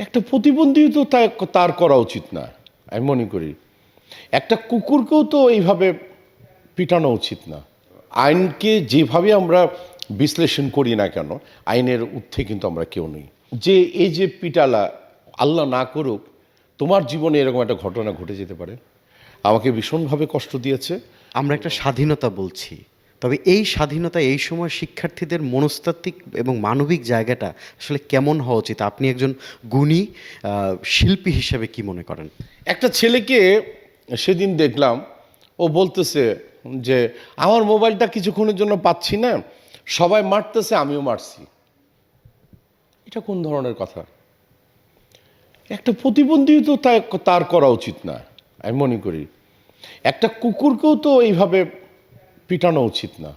একটা প্রতিবন্ধী তো তার করা উচিত না, আমি মনে করি। একটা কুকুরকেও তো এইভাবে পিটানো উচিত না। আইনকে যেভাবে আমরা বিশ্লেষণ করি না কেন, আইনের ঊর্ধ্বে কিন্তু আমরা কেউ নেই। যে এই যে পিটালা, আল্লাহ না করুক তোমার জীবনে এরকম একটা ঘটনা ঘটে যেতে পারে, আমাকে ভীষণভাবে কষ্ট দিয়েছে। আমরা একটা স্বাধীনতা বলছি, তবে এই স্বাধীনতা এই সময় শিক্ষার্থীদের মনস্তাত্ত্বিক এবং মানবিক জায়গাটা আসলে কেমন হওয়া উচিত? আপনি একজন গুণী শিল্পী হিসেবে কি মনে করেন? একটা ছেলেকে সেদিন দেখলাম, ও বলতেছে যে আমার মোবাইলটা কিছুক্ষণের জন্য পাচ্ছি না, সবাই মারতেছে আমিও মারছি। এটা কোন ধরনের কথা? একটা প্রতিবন্ধী তো তার করা উচিত না, আমি মনে করি। একটা কুকুরকেও তো এইভাবে পিটানো উচিত না।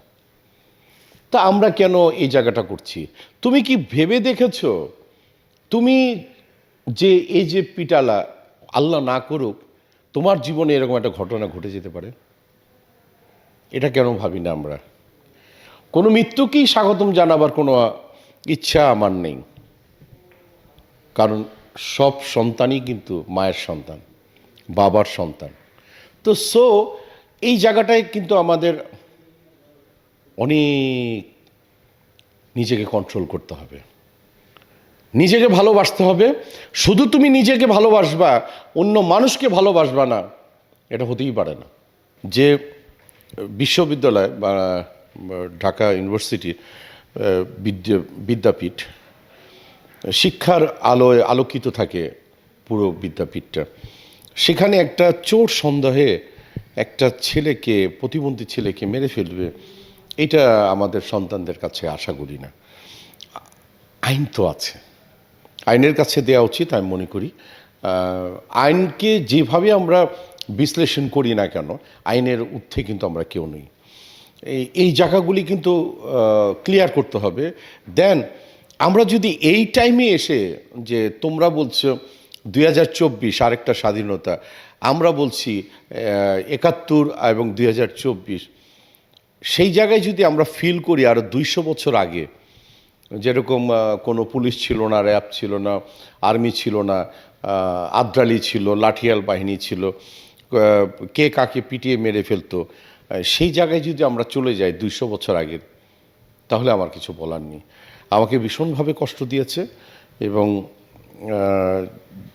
তা আমরা কেন এই জায়গাটা করছি? তুমি কি ভেবে দেখেছো, তুমি যে এই যে পিটালা, আল্লাহ না করুক তোমার জীবনে এরকম একটা ঘটনা ঘটে যেতে পারে, এটা কেন ভাবি না আমরা? কোনো মৃত্যুকেই স্বাগতম জানাবার কোনো ইচ্ছা আমার নেই, কারণ সব সন্তানই কিন্তু মায়ের সন্তান, বাবার সন্তান। তো এই জায়গাটায় কিন্তু আমাদের অনেক নিজেকে কন্ট্রোল করতে হবে, নিজেকে ভালোবাসতে হবে। শুধু তুমি নিজেকে ভালোবাসবা, অন্য মানুষকে ভালোবাসবা না, এটা হতেই পারে না। যে বিশ্ববিদ্যালয় বা ঢাকা ইউনিভার্সিটি বিদ্যাপীঠ, শিক্ষার আলোয় আলোকিত থাকে পুরো বিদ্যাপীঠটা। সেখানে একটা চোর সন্দেহে একটা ছেলেকে, প্রতিবন্ধী ছেলেকে মেরে ফেলবে, এটা আমাদের সন্তানদের কাছে আশা করি না। আইন তো আছে, আইনের কাছে দেওয়া উচিত, আমি মনে করি। আইনকে যেভাবে আমরা বিশ্লেষণ করি না কেন, আইনের ঊর্ধ্বে কিন্তু আমরা কেউ নেই। এই জায়গাগুলি কিন্তু ক্লিয়ার করতে হবে। দেন আমরা যদি এই টাইমে এসে, যে তোমরা বলছো 2024 আরেকটা স্বাধীনতা, আমরা বলছি 71 এবং 2024, সেই জায়গায় যদি আমরা ফিল করি আরও 200 বছর আগে, যেরকম কোনো পুলিশ ছিল না, র্যাব ছিল না, আর্মি ছিল না, আদ্রালি ছিল, লাঠিয়াল বাহিনী ছিল, কে কাকে পিটিয়ে মেরে ফেলতো, সেই জায়গায় যদি আমরা চলে যাই 200 বছর আগের, তাহলে আমার কিছু বলার নেই। আমাকে ভীষণভাবে কষ্ট দিয়েছে এবং